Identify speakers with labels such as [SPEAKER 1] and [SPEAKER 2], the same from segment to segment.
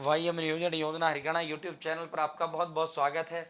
[SPEAKER 1] वाईएम नियोजन योजना Haryana YouTube channel पर आपका बहुत बहुत स्वागत है।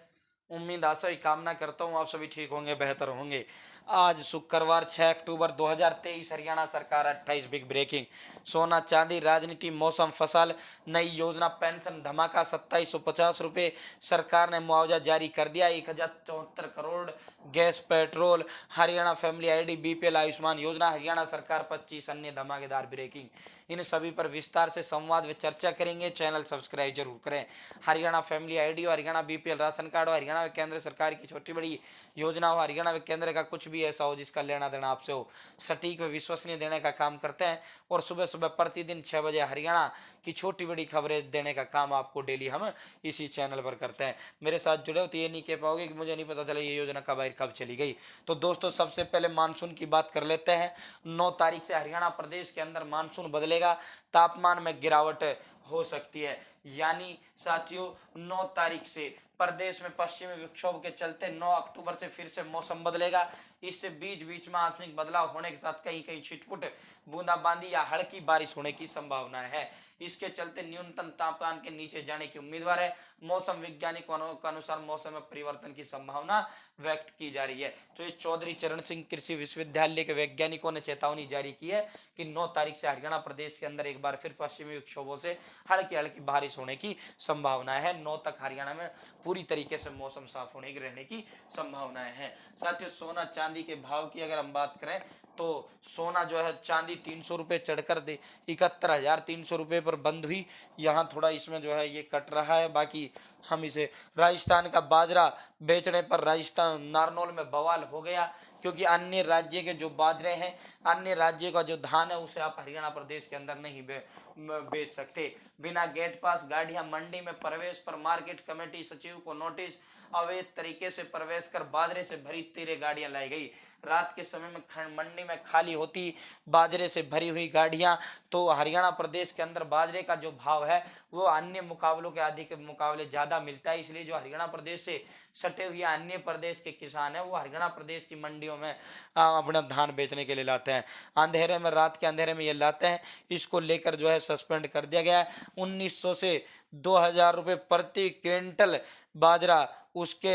[SPEAKER 1] उम्मीद आशा ही कामना करता हूँ आप सभी ठीक होंगे, बेहतर होंगे। आज शुक्रवार 6 अक्टूबर 2023, हरियाणा सरकार 28 बिग ब्रेकिंग। सोना चांदी, राजनीति, मौसम, फसल, नई योजना, पेंशन धमाका 2750 रुपये। सरकार ने मुआवजा जारी कर दिया 1074 crore. Gas petrol, Haryana family ID, BPL, Ayushman योजना, हरियाणा सरकार 25 अन्य धमाकेदार ब्रेकिंग। इन सभी पर विस्तार से संवाद व चर्चा करेंगे। चैनल सब्सक्राइब जरूर करें। हरियाणा फैमिली आईडी और हरियाणा बीपीएल राशन कार्ड हो, हरियाणा व केंद्र सरकार की छोटी बड़ी योजना हो, हरियाणा व केंद्र का कुछ भी ऐसा हो जिसका लेना देना आपसे हो, सटीक व विश्वसनीय देने का काम करते हैं। और सुबह सुबह प्रतिदिन 6 बजे हरियाणा की छोटी बड़ी खबरें देने का काम आपको डेली हम इसी चैनल पर करते हैं। मेरे साथ जुड़े हो तो ये नहीं कह पाओगे कि मुझे नहीं पता चला ये योजना कब आई कब चली गई। तो दोस्तों, सबसे पहले मानसून की बात कर लेते हैं। 9 तारीख से हरियाणा प्रदेश के अंदर मानसून बदलेगा, तापमान में गिरावट हो सकती है। यानी साथियों, 9 तारीख से प्रदेश में पश्चिमी विक्षोभ के चलते 9 अक्टूबर से फिर से मौसम बदलेगा। इससे बीच बीच में आंशिक बदलाव होने के साथ कहीं कहीं छिटपुट बूंदाबांदी या हल्की बारिश होने की संभावना है। इसके चलते न्यूनतम तापमान के नीचे जाने की उम्मीदवार है। मौसम वैज्ञानिकों के अनुसार मौसम में परिवर्तन की संभावना व्यक्त की जा रही है। तो ये चौधरी चरण सिंह कृषि विश्वविद्यालय के वैज्ञानिकों ने चेतावनी जारी की है कि 9 तारीख से हरियाणा प्रदेश के अंदर एक बार फिर पश्चिमी विक्षोभों से हल्की हल्की बारिश होने की संभावना है। 9 तक हरियाणा में पूरी तरीके से मौसम साफ होने की रहने की संभावनाएं हैं। साथियों, सोना चांदी के भाव की अगर हम बात करें तो सोना जो है चांदी 300 रुपये चढ़कर 71,300 रुपये पर बंद हुई। यहाँ थोड़ा इसमें जो है ये कट रहा है। बाकी हम इसे राजस्थान का बाजरा बेचने पर राजस्थान नारनौल में बवाल हो गया, क्योंकि अन्य राज्य के जो बाजरे हैं, अन्य राज्य का जो धान है, उसे आप हरियाणा प्रदेश के अंदर नहीं बेच सकते। बिना गेट पास गाड़ियां मंडी में प्रवेश पर मार्केट कमेटी सचिव को नोटिस। अवैध तरीके से प्रवेश कर बाजरे से भरी 13 गाड़ियां लाई गई। रात के समय में मंडी में खाली होती बाजरे से भरी हुई गाड़ियां। तो हरियाणा प्रदेश के अंदर बाजरे का जो भाव है वो अन्य मुकाबलों के आदि के मुकाबले ज़्यादा मिलता है। इसलिए जो हरियाणा प्रदेश से सटे हुए अन्य प्रदेश के किसान हैं वो हरियाणा प्रदेश की मंडियों में अपना धान बेचने के लिए लाते हैं। अंधेरे में, रात के अंधेरे में ये लाते हैं। इसको लेकर जो है सस्पेंड कर दिया गया है। 1900 से 2000 रुपये प्रति क्विंटल बाजरा उसके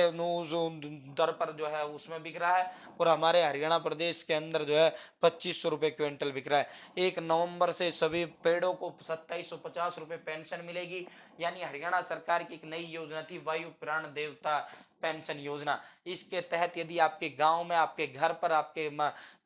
[SPEAKER 1] दर पर जो है उसमें बिक रहा है। और हमारे हरियाणा प्रदेश के अंदर जो है 2500 रुपये क्विंटल बिक रहा है। 1 नवंबर से सभी पेड़ों को 2750 रुपये पेंशन मिलेगी। यानी हरियाणा सरकार की एक नई योजना थी, वायु प्राण देवता पेंशन योजना। इसके तहत यदि आपके गांव में, आपके घर पर, आपके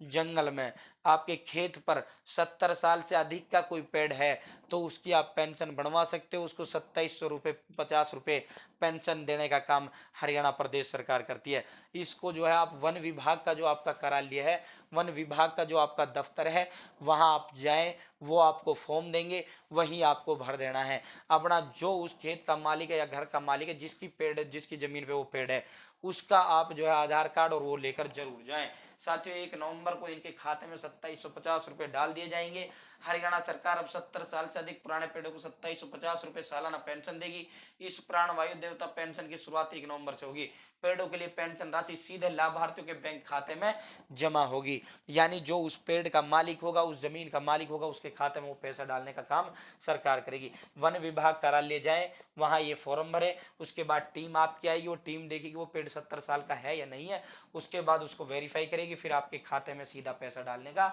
[SPEAKER 1] जंगल में, आपके खेत पर 70 साल से अधिक का कोई पेड़ है तो उसकी आप पेंशन बनवा सकते हो। उसको 2700 रुपये 50 रुपये पेंशन देने का काम हरियाणा प्रदेश सरकार करती है। इसको जो है आप वन विभाग का जो आपका करा लिया है, वन विभाग का जो आपका दफ्तर है वहाँ आप जाएं, वो आपको फॉर्म देंगे, वहीं आपको भर देना है। अपना जो उस खेत का मालिक है या घर का मालिक है जिसकी पेड़ है, जिसकी ज़मीन पे वो पेड़ है, उसका आप जो है आधार कार्ड और वो लेकर जरूर जाएं। साथियों, 1 नवंबर को इनके खाते में 2750 रुपये डाल दिए जाएंगे। हरियाणा सरकार अब 70 साल से अधिक पुराने पेड़ों को 2750 रुपये सालाना पेंशन देगी। इस प्राण वायु देवता पेंशन की शुरुआत 1 नवंबर से होगी। पेड़ों के लिए पेंशन राशि सीधे लाभार्थियों के बैंक खाते में जमा होगी। यानी जो उस पेड़ का मालिक होगा, उस जमीन का मालिक होगा, उसके खाते में वो पैसा डालने का काम सरकार करेगी। वन विभाग करा ले जाए, वहाँ ये फॉर्म भरे, उसके बाद टीम आपकी आएगी, वो टीम देखेगी वो पेड़ 70 साल का है या नहीं है। उसके बाद उसको वेरीफाई करेगी, फिर आपके खाते में सीधा पैसा डालने का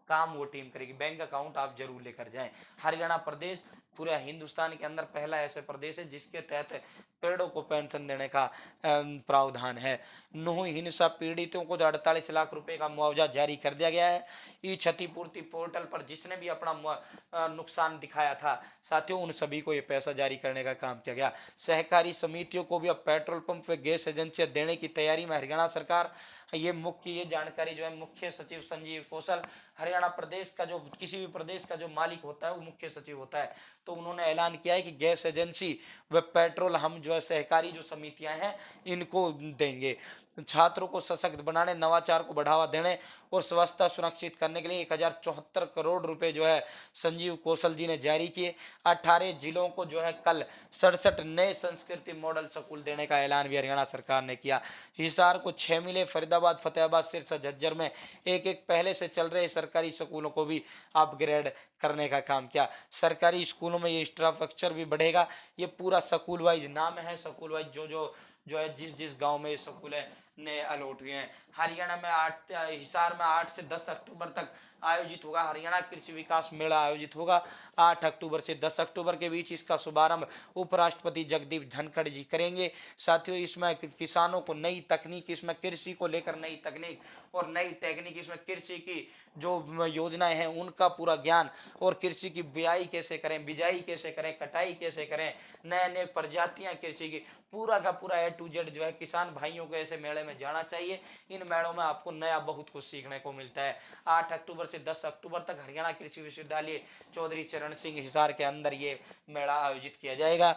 [SPEAKER 1] काम वो टीम करेगी। बैंक अकाउंट आप जरूर लेकर जाएं। हरियाणा प्रदेश पूरे हिंदुस्तान के अंदर पहला ऐसा प्रदेश है जिसके तहत पेड़ों को पेंशन देने का प्रावधान है। नूह हिंसा पीड़ितों को 48 लाख रुपए का मुआवजा जारी कर दिया गया है। ई क्षतिपूर्ति पोर्टल पर जिसने भी अपना नुकसान दिखाया था, साथियों, उन सभी को ये पैसा जारी करने का काम किया गया। सहकारी समितियों को भी अब पेट्रोल पंप व गैस एजेंसियां देने की तैयारी में हरियाणा सरकार। ये जानकारी जो है मुख्य सचिव संजीव कौशल, हरियाणा प्रदेश का जो किसी भी प्रदेश का जो मालिक होता है वो मुख्य सचिव होता है, तो उन्होंने ऐलान किया है कि गैस एजेंसी व पेट्रोल हम जो है सहकारी जो समितियां हैं इनको देंगे। छात्रों को सशक्त बनाने, नवाचार को बढ़ावा देने और स्वच्छता सुनिश्चित करने के लिए 1074 करोड़ रुपए जो है संजीव कौशल जी ने जारी किए। 18 जिलों को जो है कल 67 नए संस्कृति मॉडल स्कूल देने का ऐलान भी हरियाणा सरकार ने किया। हिसार को 6 मिले, फरीदाबाद, फतेहाबाद, सिरसा, झज्जर में एक एक पहले से चल रहे सरकारी स्कूलों को भी अपग्रेड करने का काम किया। सरकारी स्कूलों में ये इंफ्रास्ट्रक्चर भी बढ़ेगा। ये पूरा स्कूल वाइज नाम है, स्कूल वाइज जो है जिस जिस गांव में स्कूल है नए अलॉट हुए हैं। हरियाणा में हिसार में 8 से 10 अक्टूबर तक आयोजित होगा हरियाणा कृषि विकास मेला आयोजित होगा। 8 अक्टूबर से 10 अक्टूबर के बीच इसका शुभारंभ उपराष्ट्रपति जगदीप धनखड़ जी करेंगे। साथियों, इसमें किसानों को नई तकनीक, इसमें कृषि को लेकर नई तकनीक और नई टेक्निक, इसमें कृषि की जो योजनाएं हैं उनका पूरा ज्ञान और कृषि की बिजाई कैसे करें, बिजाई कैसे करें, कटाई कैसे करें, नए नए प्रजातियां कृषि की, पूरा का पूरा A to Z जो है किसान भाइयों को ऐसे मेले में जाना चाहिए। इन मेलों में आपको नया बहुत कुछ सीखने को मिलता है। 8 अक्टूबर से 10 अक्टूबर तक हरियाणा कृषि विश्वविद्यालय चौधरी चरण सिंह हिसार के अंदर ये मेला आयोजित किया जाएगा।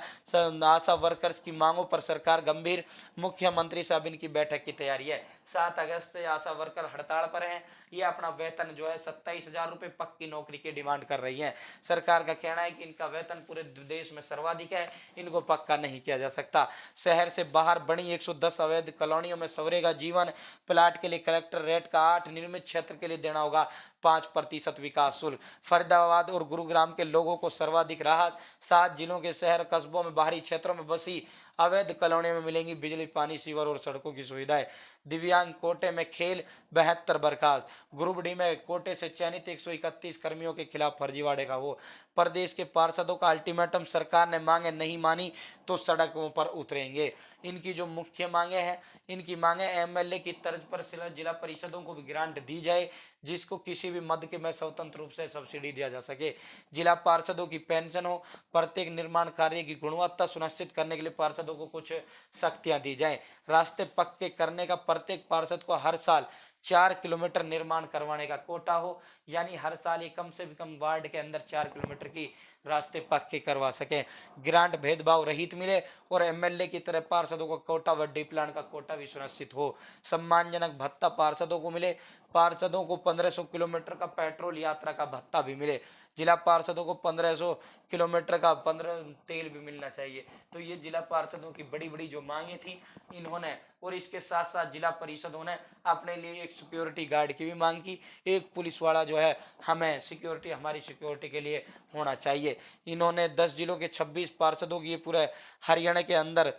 [SPEAKER 1] आशा वर्कर्स की मांगों पर सरकार गंभीर, मुख्यमंत्री साहब इनकी बैठक की तैयारी है। 7 अगस्त से आशा वर्कर हड़ताल पर हैं। ये अपना वेतन जो है 27,000 रुपये पक्की नौकरी की डिमांड कर रही है। सरकार का कहना है कि इनका वेतन पूरे देश में सर्वाधिक है, इनको पक्का नहीं किया जा सकता। शहर से बाहर बनी 110 अवैध कॉलोनियों में सवरेगा जीवन। प्लाट के लिए कलेक्टर रेट का 8, निर्मित क्षेत्र के लिए देना होगा 5% विकास शुल्क। फरीदाबाद और गुरुग्राम के लोगों को सर्वाधिक राहत। 7 जिलों के शहर कस्बों में बाहरी क्षेत्रों में बसी अवैध कॉलोनियों में मिलेंगी बिजली, पानी, सीवर और सड़कों की सुविधाएं। दिव्यांग कोटे में खेल 72 बर्खास्त। ग्रुप डी में कोटे से चयनित 131 कर्मियों के खिलाफ फर्जीवाड़े का वो। प्रदेश के पार्षदों का अल्टीमेटम, सरकार ने मांगे नहीं मानी तो सड़कों पर उतरेंगे। इनकी जो मुख्य मांगे हैं, इनकी मांगे MLA की तर्ज पर जिला परिषदों को भी ग्रांट दी जाए, जिसको किसी भी मद के में स्वतंत्र रूप से सब्सिडी दिया जा सके। जिला पार्षदों की पेंशन हो। प्रत्येक निर्माण कार्य की गुणवत्ता सुनिश्चित करने के लिए पार्षदों को कुछ सख्तियां दी जाएं। रास्ते पक्के करने का प्रत्येक पार्षद को हर साल 4 किलोमीटर निर्माण करवाने का कोटा हो, यानी हर साल ये कम से कम वार्ड के अंदर 4 किलोमीटर की रास्ते पक्के करवा सके। ग्रांट भेदभाव रहित मिले और MLA की तरह पार्षदों को कोटा व डी प्लान का कोटा भी सुनिश्चित हो। सम्मानजनक भत्ता पार्षदों को मिले। पार्षदों को 1500 किलोमीटर का पेट्रोल यात्रा का भत्ता भी मिले। जिला पार्षदों को 1500 किलोमीटर का 15 तेल भी मिलना चाहिए। तो ये जिला पार्षदों की बड़ी बड़ी जो मांगे थी इन्होंने, और इसके साथ साथ जिला परिषदों ने अपने लिए एक सिक्योरिटी गार्ड की भी मांग की। एक पुलिस वाला जो है हमें सिक्योरिटी, हमारी सिक्योरिटी के लिए होना चाहिए। इन्होंने 10 जिलों के 26 पार्षदों की ये पूरे हरियाणा के अंदर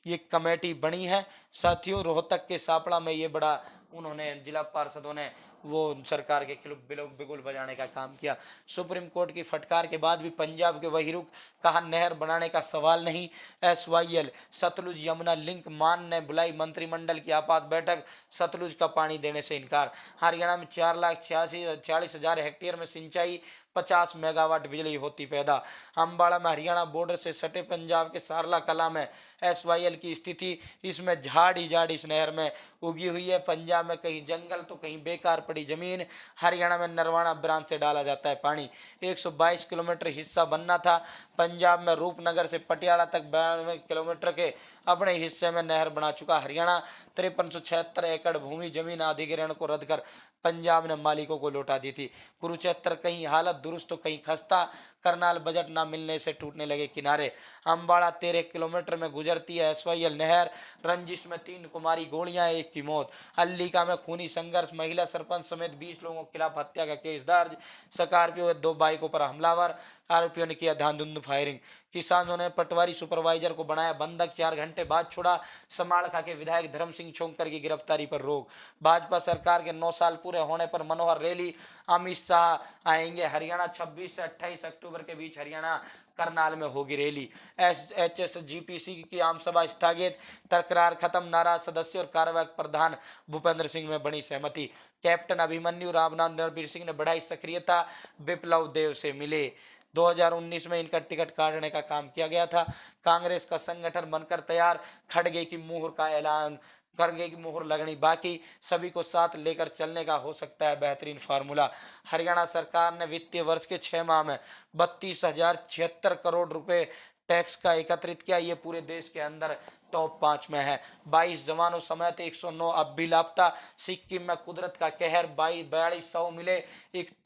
[SPEAKER 1] ये कमेटी बनी है। साथियों, रोहतक के सापड़ा में ये बड़ा उन्होंने जिला पार्षदों ने वो सरकार के खिलाफ बिगुल बजाने का काम किया। सुप्रीम कोर्ट की फटकार के बाद भी पंजाब के वही रुख, कहा नहर बनाने का सवाल नहीं। SYL सतलुज यमुना लिंक मान ने बुलाई मंत्रिमंडल की आपात बैठक। सतलुज का पानी देने से इनकार। हरियाणा में 4,46,000 हेक्टेयर में सिंचाई, 50 मेगावाट बिजली होती पैदा। अम्बाड़ा में हरियाणा बॉर्डर से सटे पंजाब के सारला कला में SYL की स्थिति, इसमें झाड़ ही झाड़ इस नहर में उगी हुई है। पंजाब में कहीं जंगल तो कहीं बेकार पड़ी जमीन। हरियाणा में नरवाना ब्रांच से डाला जाता है पानी। 122 किलोमीटर हिस्सा बनना था। पंजाब में रूपनगर से पटियाला तक 92 किलोमीटर के अपने हिस्से में नहर बना चुका हरियाणा। 5376 एकड़ भूमि जमीन अधिग्रहण को रद्द कर पंजाब ने मालिकों को लौटा दी थी। कुरुक्षेत्र कहीं हालत दुरुस्त तो कहीं खस्ता। करनाल बजट न मिलने से टूटने लगे किनारे। अम्बाड़ा 13 किलोमीटर में गुजरती है SYL नहर। रंजिश में 3 कुमारी गोलियां, 1 की मौत। अल्लिका में खूनी संघर्ष, महिला सरपंच समेत 20 लोगों के खिलाफ हत्या का केस दर्ज। स्कॉर्पियो 2 बाइकों पर हमलावर, आरोपियों ने किया धांधुंध फायरिंग। किसानों ने पटवारी सुपरवाइजर को बनाया बंधक, 4 घंटे बाद छुड़ा। समालखा के विधायक धर्म सिंह छोंकर की गिरफ्तारी पर रोक। भाजपा सरकार के 9 साल पूरे होने पर मनोहर रैली। अमित शाह आएंगे हरियाणा। 26 से 28 अक्टूबर के बीच हरियाणा करनाल में होगी रैली। HSGPC की आम सभा स्थगित, तकरार खत्म, नाराज सदस्य और कार्यवाहक प्रधान भूपेंद्र सिंह में बनी सहमति। कैप्टन अभिमन्यु रामनाथ रणबीर सिंह ने बढ़ाई सक्रियता, बिप्लब देव से मिले। 2019 में इनका टिकट काटने का काम किया गया था। कांग्रेस का संगठन बनकर तैयार, खड़गे की मुहर का ऐलान, खड़गे की मुहर लगनी बाकी, सभी को साथ लेकर चलने का हो सकता है बेहतरीन फार्मूला। हरियाणा सरकार ने वित्तीय वर्ष के 6 माह में 32,076 करोड़ रुपए टैक्स का एकत्रित किया। ये पूरे देश के अंदर टॉप 5 में है। 22 जवानों समेत 109 अब भी लापता। सिक्किम में कुदरत का कहर, 42 शव मिले,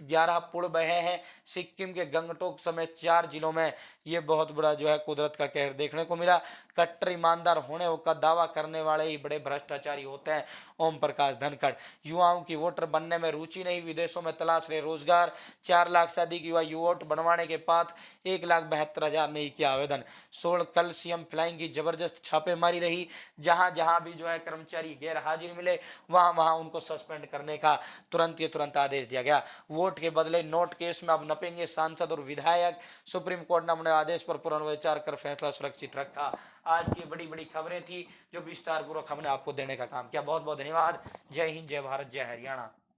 [SPEAKER 1] 11 पुल बहे हैं। सिक्किम के गंगटोक समेत 4 जिलों में ये बहुत बड़ा जो है कुदरत का कहर देखने को मिला। कट्टर ईमानदार होने का दावा करने वाले ही बड़े भ्रष्टाचारी होते हैं। ओम प्रकाश धनखड़। युवाओं की वोटर बनने में रुचि नहीं, विदेशों में तलाश रहे रोजगार। 4 लाख से अधिक युवा वोट बनवाने के पात्र, 1,72,000 ने किया आवेदन। 16 कल सीएम फ्लाइंग की जबरदस्त छापेमारी रही। जहां जहां भी जो है कर्मचारी गैर हाजिर मिले, वहां वहां उनको सस्पेंड करने का तुरंत आदेश दिया गया। वोट के बदले नोट केस में अब नपेंगे सांसद और विधायक। सुप्रीम कोर्ट ने अपने आदेश पर पुनर्विचार कर फैसला सुरक्षित रखा। आज की बड़ी बड़ी खबरें थी जो विस्तार पूर्वक हमने आपको देने का काम किया। बहुत बहुत धन्यवाद। जय हिंद, जय भारत, जय हरियाणा।